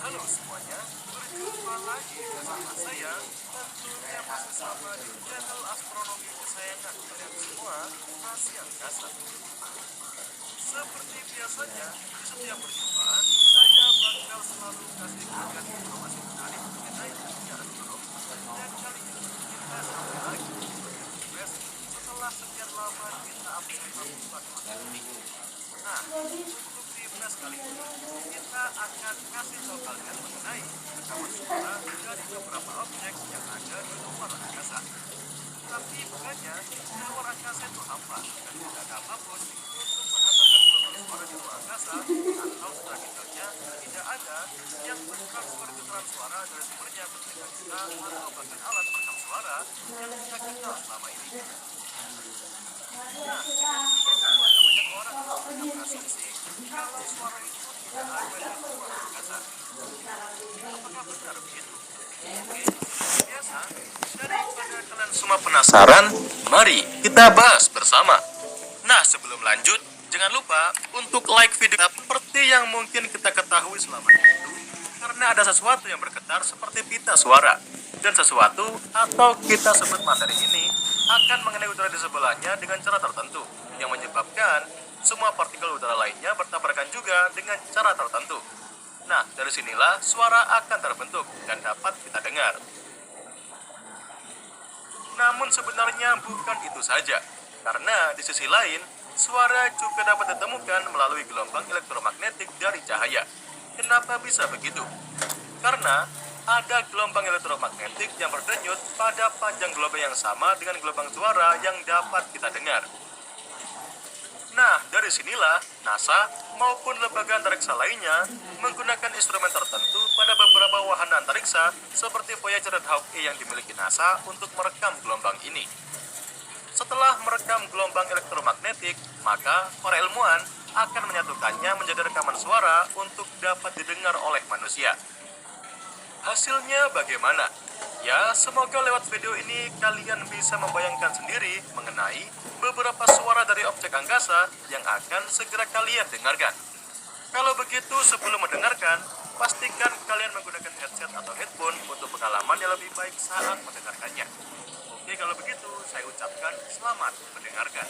Halo semuanya, berjumpa lagi bersama saya. Tentunya masih sama di channel astronomi kesayangan kalian semua, Asia Angkasa. Seperti biasanya, di setiap perjumpaan, saya bakal selalu kasih kalian informasi menarik mengenai dunia astronomi. Dan kali ini, kita sampai lagi di bagian refresh setelah sekian lama kita absen melakukan materi. Nah, untuk refresh kali ini, kita akan kasih tahu kalian mengenai rekaman suara dari beberapa objek yang ada di luar angkasa. Tapi bukannya di luar angkasa itu hampa dan tidak ada apapun untuk menghantarkan gelombang suara di luar angkasa, atau secara detailnya tidak ada yang mentransfer getaran suara dari sumbernya ke telinga kita atau bahkan alat perekam suara yang kita kenal selama ini. Nah, tentu ada banyak orang yang berasumsi kalau suara itu tidak ada di luar angkasa. Apakah benar begitu? Oke, seperti biasa, daripada kalian semua penasaran, mari kita bahas bersama. Nah, sebelum lanjut, jangan lupa untuk like video seperti yang mungkin kita ketahui selama itu, karena ada sesuatu yang bergetar seperti pita suara. Dan sesuatu atau kita sebut materi ini akan mengenai udara di sebelahnya dengan cara tertentu, yang menyebabkan semua partikel udara lainnya bertabrakan juga dengan cara tertentu. Nah, dari sinilah suara akan terbentuk dan dapat kita dengar. Namun sebenarnya bukan itu saja, karena di sisi lain, suara juga dapat ditemukan melalui gelombang elektromagnetik dari cahaya. Kenapa bisa begitu? Karena ada gelombang elektromagnetik yang berdenyut pada panjang gelombang yang sama dengan gelombang suara yang dapat kita dengar. Nah, dari sinilah NASA maupun lembaga antariksa lainnya menggunakan instrumen tertentu pada beberapa wahana antariksa seperti Voyager dan Hawk-E yang dimiliki NASA untuk merekam gelombang ini. Setelah merekam gelombang elektromagnetik, maka para ilmuwan akan menyatukannya menjadi rekaman suara untuk dapat didengar oleh manusia. Hasilnya bagaimana? Ya, semoga lewat video ini kalian bisa membayangkan sendiri mengenai beberapa suara dari objek angkasa yang akan segera kalian dengarkan. Kalau begitu, sebelum mendengarkan, pastikan kalian menggunakan headset atau headphone untuk pengalaman yang lebih baik saat mendengarkannya. Oke, kalau begitu, saya ucapkan selamat mendengarkan.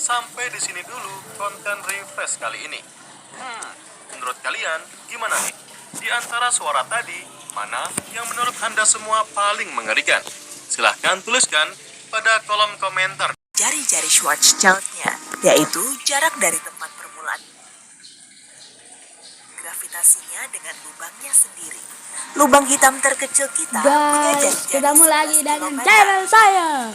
Sampai di sini dulu konten refresh kali ini. Menurut kalian gimana nih? Di antara suara tadi, mana yang menurut Anda semua paling mengerikan? Silahkan tuliskan pada kolom komentar. Jari-jari Schwarzschild-nya, yaitu jarak dari tempat permulaan gravitasinya dengan lubangnya sendiri. Lubang hitam terkecil kita punya Guys, jari-jari ketemu 11 lagi dengan kilometer. channel saya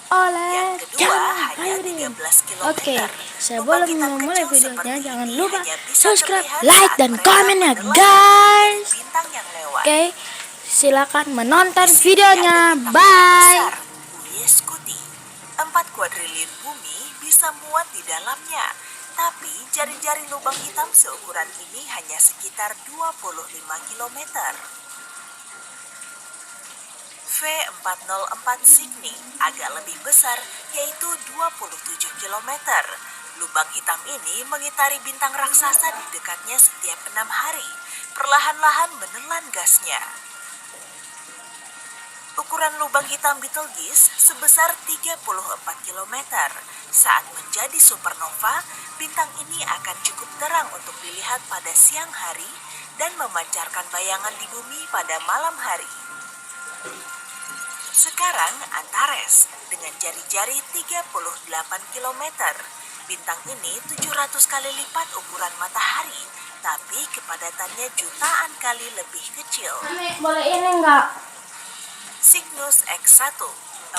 oleh Yang kedua Jangan hanya Airin. 13 kilometer. Oke, Lubang sebelum hitam memulai kecil videonya seperti jangan ini lupa hanya bisa subscribe, terlihat like, saat dan mereka komennya menelan guys. bintang yang lewat. Oke, silakan menonton Di sini videonya. ada bintang Bye. besar, Ujeskuti. 4 kuadrillion bumi bisa muat di dalamnya. Tapi jari-jari lubang hitam seukuran ini hanya sekitar 25 kilometer. V404 Cygni agak lebih besar, yaitu 27 kilometer. Lubang hitam ini mengitari bintang raksasa di dekatnya setiap 6 hari, perlahan-lahan menelan gasnya. Ukuran lubang hitam Betelgeuse sebesar 34 km. Saat menjadi supernova, bintang ini akan cukup terang untuk dilihat pada siang hari dan memancarkan bayangan di bumi pada malam hari. Sekarang Antares dengan jari-jari 38 km. Bintang ini 700 kali lipat ukuran matahari, tapi kepadatannya jutaan kali lebih kecil. Boleh ini enggak? Cygnus X1 43,7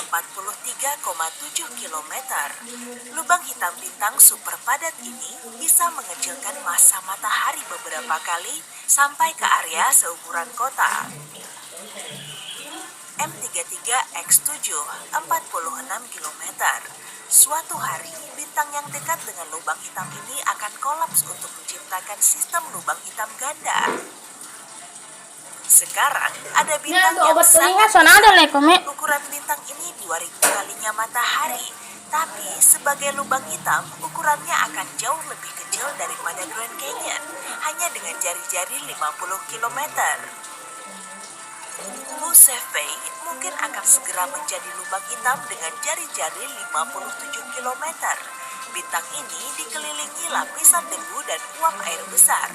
km. Lubang hitam bintang super padat ini bisa mengecilkan massa matahari beberapa kali sampai ke area seukuran kota. M33X7 46 km. Suatu hari, bintang yang dekat dengan lubang hitam ini akan kolaps untuk menciptakan sistem lubang hitam ganda. Sekarang ada bintang yang sangat ukuran bintang ini 2000 kalinya matahari, tapi sebagai lubang hitam ukurannya akan jauh lebih kecil daripada Grand Canyon, hanya dengan jari-jari 50 km. Musevei mungkin akan segera menjadi lubang hitam dengan jari-jari 57 km. Bintang ini dikelilingi lapisan debu dan uap air besar.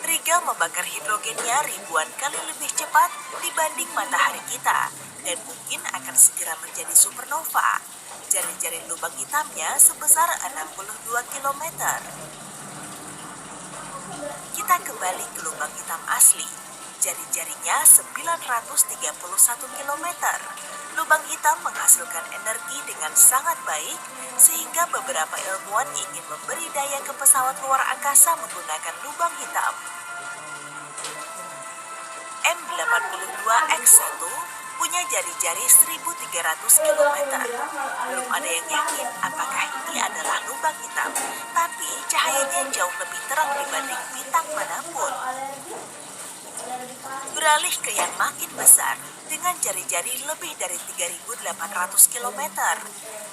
Rigel membakar hidrogennya ribuan kali lebih cepat dibanding matahari kita dan mungkin akan segera menjadi supernova. Jari-jari lubang hitamnya sebesar 62 km. Kita kembali ke lubang hitam asli. Jari-jarinya 931 km. Lubang hitam menghasilkan energi dengan sangat baik sehingga beberapa ilmuwan ingin memberi daya ke pesawat luar angkasa menggunakan lubang hitam. M82X1 punya jari-jari 1300 km. Belum ada yang yakin apakah ini adalah lubang hitam, tapi cahayanya jauh lebih terang dibanding bintang manapun. Beralih ke yang makin besar, dengan jari-jari lebih dari 3.800 km.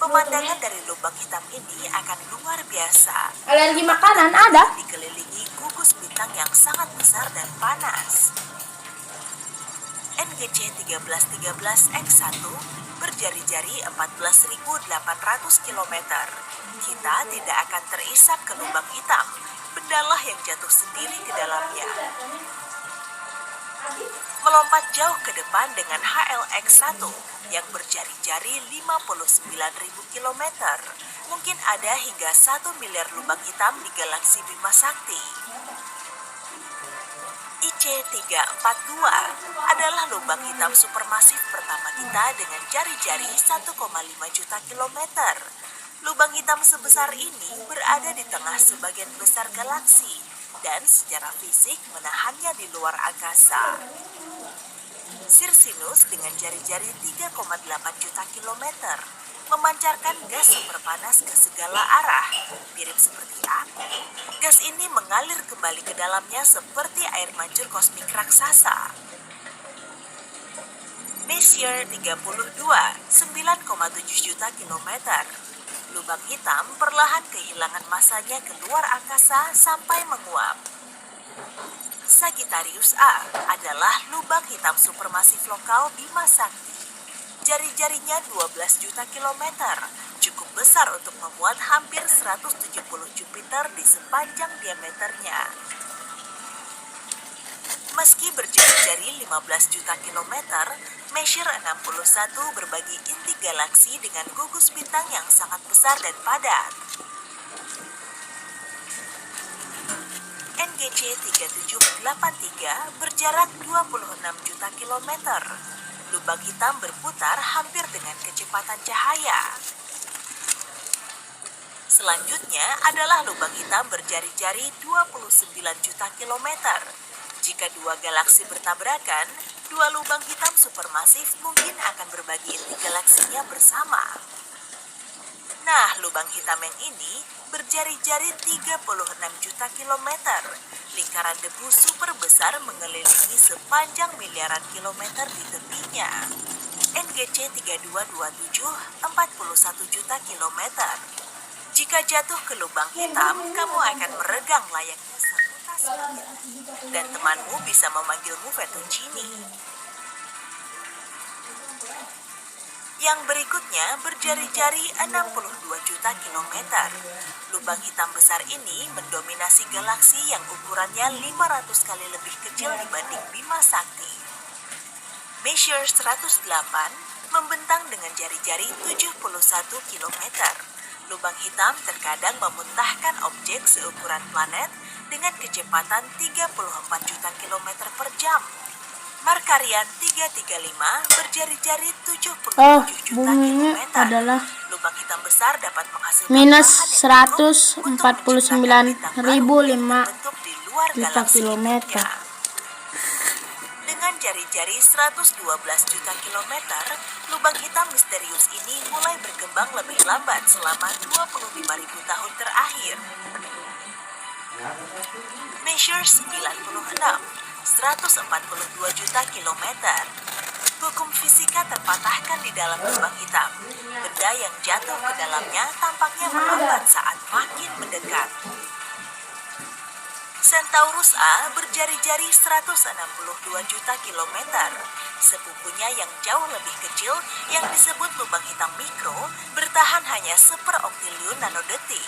Pemandangan dari lubang hitam ini akan luar biasa. Alergi makanan ada? Dikelilingi gugus bintang yang sangat besar dan panas. NGC 1313X1 berjari-jari 14.800 km. Kita tidak akan terisap ke lubang hitam, bendalah yang jatuh sendiri ke dalamnya. Melompat jauh ke depan dengan HLX1 yang berjari-jari 59.000 km. Mungkin ada hingga 1 miliar lubang hitam di galaksi Bima Sakti. IC342 adalah lubang hitam supermasif pertama kita dengan jari-jari 1,5 juta kilometer. Lubang hitam sebesar ini berada di tengah sebagian besar galaksi dan secara fisik menahannya di luar angkasa. Circinus dengan jari-jari 3,8 juta kilometer memancarkan gas super panas ke segala arah, mirip seperti api. Gas ini mengalir kembali ke dalamnya seperti air mancur kosmik raksasa. Messier 32, 9,7 juta kilometer. Lubang hitam perlahan kehilangan masanya ke luar angkasa sampai menguap. Sagittarius A adalah lubang hitam supermasif lokal Bima Sakti. berjari-jarinya 12 juta kilometer, cukup besar untuk memuat hampir 170 Jupiter di sepanjang diameternya. Meski berjari-jari 15 juta kilometer, Messier 61 berbagi inti galaksi dengan gugus bintang yang sangat besar dan padat. NGC 3783 berjarak 26 juta kilometer. Lubang hitam berputar hampir dengan kecepatan cahaya. Selanjutnya adalah lubang hitam berjari-jari 29 juta kilometer. Jika dua galaksi bertabrakan, dua lubang hitam supermasif mungkin akan berbagi inti galaksinya bersama. Nah, lubang hitam yang ini berjari-jari 36 juta kilometer. Lingkaran debu super besar mengelilingi sepanjang miliaran kilometer di tepinya. NGC 3227 41 juta kilometer. Jika jatuh ke lubang hitam, kamu akan meregang layaknya sepuluh dan temanmu bisa memanggilmu fettuccine. Yang berikutnya berjari-jari 62 juta kilometer. Lubang hitam besar ini mendominasi galaksi yang ukurannya 500 kali lebih kecil dibanding Bima Sakti. Messier 108 membentang dengan jari-jari 71 kilometer. Lubang hitam terkadang memuntahkan objek seukuran planet dengan kecepatan 34 juta kilometer per jam. Markarian 335 berjari-jari 77 juta buminya kilometer. adalah Lubang hitam besar dapat menghasilkan minus bahan yang cukup untuk 149.005 bentuk di luar juta galaksi kilometer. hidupnya. Dengan jari-jari 112 juta kilometer, lubang hitam misterius ini mulai berkembang lebih lambat selama 25.000 tahun terakhir. Messier 96 142 juta kilometer. Hukum fisika terpatahkan di dalam lubang hitam. Benda yang jatuh ke dalamnya tampaknya melambat saat makin mendekat. Centaurus A berjari-jari 162 juta kilometer. Sepupunya yang jauh lebih kecil yang disebut lubang hitam mikro bertahan hanya seperoktiliun nanodetik.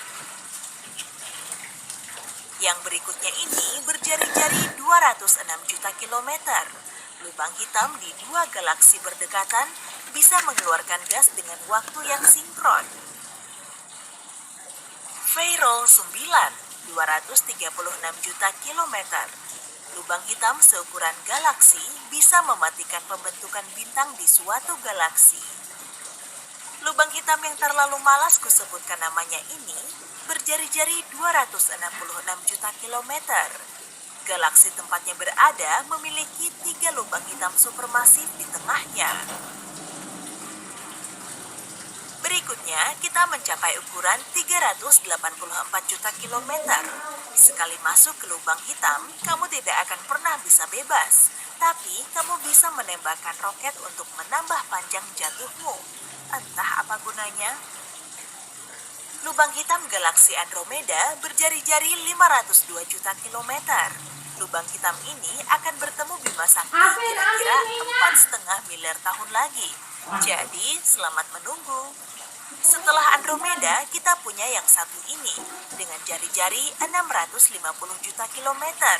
Yang berikutnya ini berjari-jari 206 juta kilometer. Lubang hitam di dua galaksi berdekatan bisa mengeluarkan gas dengan waktu yang sinkron. Veyrol 9 236 juta kilometer. Lubang hitam seukuran galaksi bisa mematikan pembentukan bintang di suatu galaksi. Lubang hitam yang terlalu malas kusebutkan namanya ini berjari-jari 266 juta kilometer. Galaksi tempatnya berada memiliki 3 lubang hitam supermasif di tengahnya. Berikutnya, kita mencapai ukuran 384 juta kilometer. Sekali masuk ke lubang hitam, kamu tidak akan pernah bisa bebas. Tapi, kamu bisa menembakkan roket untuk menambah panjang jatuhmu. Entah apa gunanya. Lubang hitam galaksi Andromeda berjari-jari 502 juta kilometer. Lubang hitam ini akan bertemu Bima Sakti kira-kira 4,5 miliar tahun lagi. Jadi, selamat menunggu. Setelah Andromeda, kita punya yang satu ini dengan jari-jari 650 juta kilometer.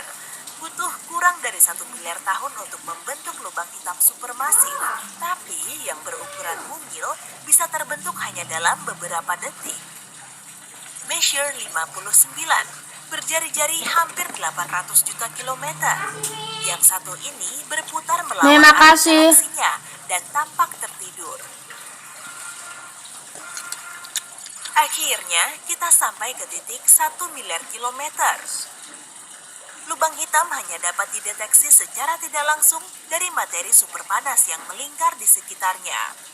Butuh kurang dari 1 miliar tahun untuk membentuk lubang hitam supermasif. Tapi yang berukuran mungil bisa terbentuk hanya dalam beberapa detik. Messier 59 berjari-jari hampir 800 juta kilometer. Yang satu ini berputar melawan Terima arah kasih. galaksinya dan tampak tertidur. Akhirnya, kita sampai ke titik 1 miliar kilometer. Lubang hitam hanya dapat dideteksi secara tidak langsung dari materi superpanas yang melingkar di sekitarnya.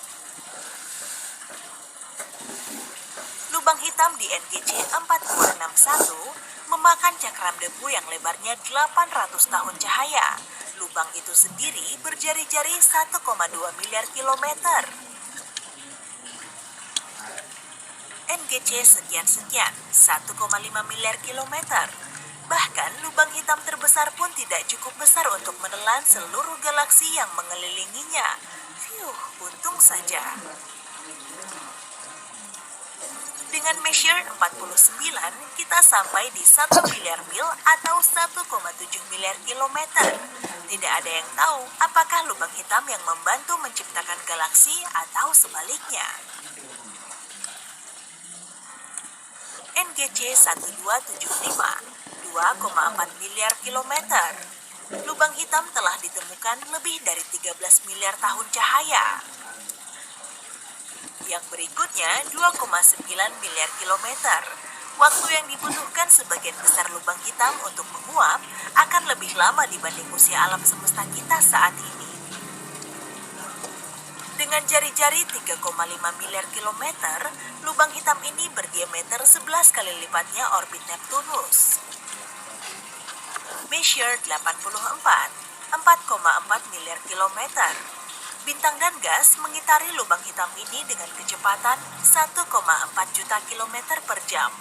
Lubang hitam di NGC 4261 memakan cakram debu yang lebarnya 800 tahun cahaya. Lubang itu sendiri berjari-jari 1,2 miliar kilometer. NGC sekian-sekian 1,5 miliar kilometer. Bahkan lubang hitam terbesar pun tidak cukup besar untuk menelan seluruh galaksi yang mengelilinginya. Untung saja. Dengan measure 49, kita sampai di 1 miliar mil atau 1,7 miliar kilometer. Tidak ada yang tahu apakah lubang hitam yang membantu menciptakan galaksi atau sebaliknya. NGC 1275, 2,4 miliar kilometer. Lubang hitam telah ditemukan lebih dari 13 miliar tahun cahaya. Yang berikutnya 2,9 miliar kilometer. Waktu yang dibutuhkan sebagian besar lubang hitam untuk menguap akan lebih lama dibanding usia alam semesta kita saat ini. Dengan jari-jari 3,5 miliar kilometer, lubang hitam ini berdiameter 11 kali lipatnya orbit Neptunus. Measure 84, 4,4 miliar kilometer. Bintang dan gas mengitari lubang hitam ini dengan kecepatan 1,4 juta kilometer per jam.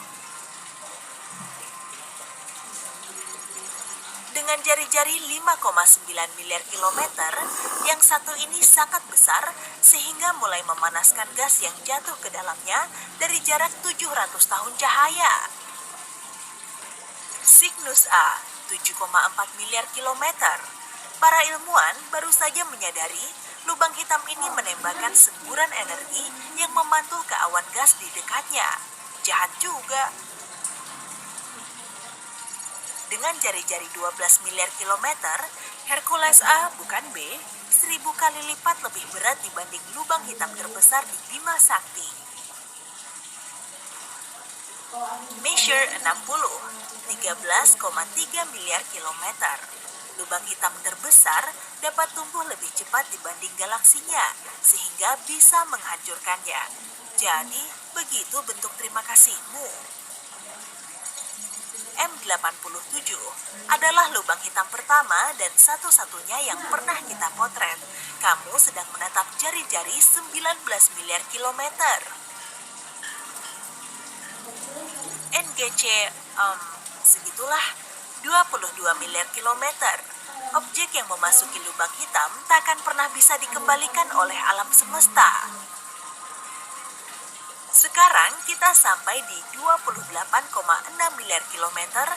Dengan jari-jari 5,9 miliar kilometer, yang satu ini sangat besar sehingga mulai memanaskan gas yang jatuh ke dalamnya dari jarak 700 tahun cahaya. Cygnus A, 7,4 miliar kilometer. Para ilmuwan baru saja menyadari lubang hitam ini menembakkan semburan energi yang memantul ke awan gas di dekatnya. Jahat juga. Dengan jari-jari 12 miliar kilometer, Hercules A, bukan B, 1000 kali lipat lebih berat dibanding lubang hitam terbesar di Bima Sakti. Measure 60, 13,3 miliar kilometer. Lubang hitam terbesar dapat tumbuh lebih cepat dibanding galaksinya, sehingga bisa menghancurkannya. Jadi, begitu bentuk terima kasihmu. M87 adalah lubang hitam pertama dan satu-satunya yang pernah kita potret. Kamu sedang menatap jari-jari 19 miliar kilometer. NGC, segitulah. 22 miliar kilometer. Objek yang memasuki lubang hitam tak akan pernah bisa dikembalikan oleh alam semesta. Sekarang kita sampai di 28,6 miliar kilometer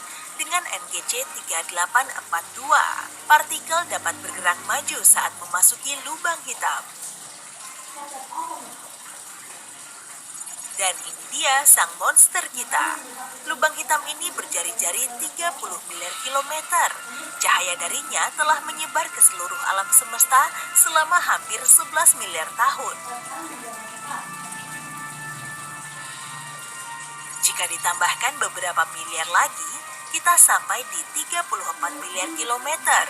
dengan NGC 3842. Partikel dapat bergerak maju saat memasuki lubang hitam. Dan ini dia sang monster kita. Lubang hitam ini berjari-jari 30 miliar kilometer. Cahaya darinya telah menyebar ke seluruh alam semesta selama hampir 11 miliar tahun. Jika ditambahkan beberapa miliar lagi, kita sampai di 34 miliar kilometer.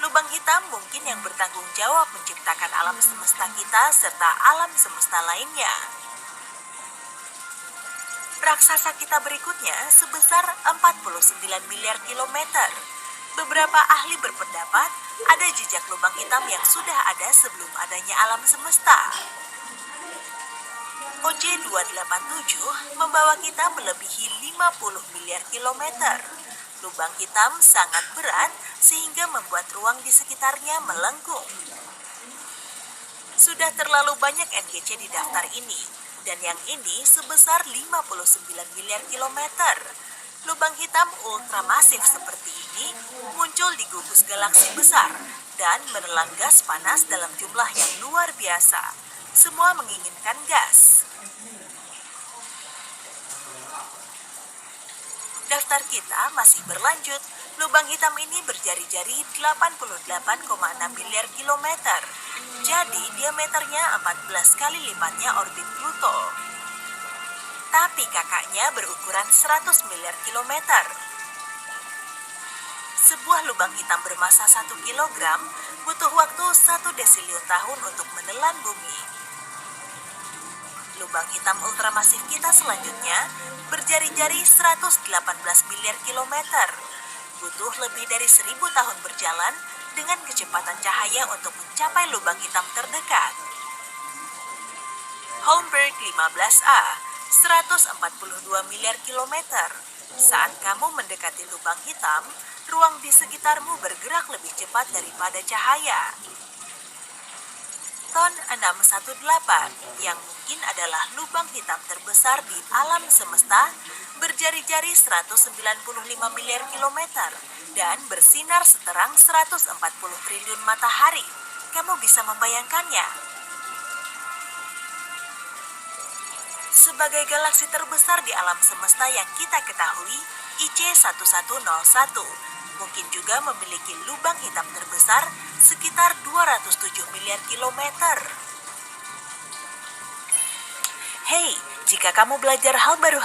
Lubang hitam mungkin yang bertanggung jawab menciptakan alam semesta kita serta alam semesta lainnya. Raksasa kita berikutnya sebesar 49 miliar kilometer. Beberapa ahli berpendapat ada jejak lubang hitam yang sudah ada sebelum adanya alam semesta. OJ287 membawa kita melebihi 50 miliar kilometer. Lubang hitam sangat berat sehingga membuat ruang di sekitarnya melengkung. Sudah terlalu banyak NGC di daftar ini. Dan yang ini sebesar 59 miliar kilometer. Lubang hitam ultramasif seperti ini muncul di gugus galaksi besar dan menelan gas panas dalam jumlah yang luar biasa. Semua menginginkan gas. Daftar kita masih berlanjut. Lubang hitam ini berjari-jari 88,6 miliar kilometer. Jadi diameternya 14 kali lipatnya orbit Pluto. Tapi kakaknya berukuran 100 miliar kilometer. Sebuah lubang hitam bermasa 1 kilogram butuh waktu 1 desiliun tahun untuk menelan bumi. Lubang hitam ultramasif kita selanjutnya berjari-jari 118 miliar kilometer. Butuh lebih dari 1000 tahun berjalan dengan kecepatan cahaya untuk mencapai lubang hitam terdekat. Holmberg 15A, 142 miliar kilometer. Saat kamu mendekati lubang hitam, ruang di sekitarmu bergerak lebih cepat daripada cahaya. Plankton 618 yang mungkin adalah lubang hitam terbesar di alam semesta berjari-jari 195 miliar kilometer dan bersinar seterang 140 triliun matahari. Kamu bisa membayangkannya? Sebagai galaksi terbesar di alam semesta yang kita ketahui, IC1101 mungkin juga memiliki lubang hitam terbesar sekitar 207 miliar kilometer. Hey, jika kamu belajar hal baru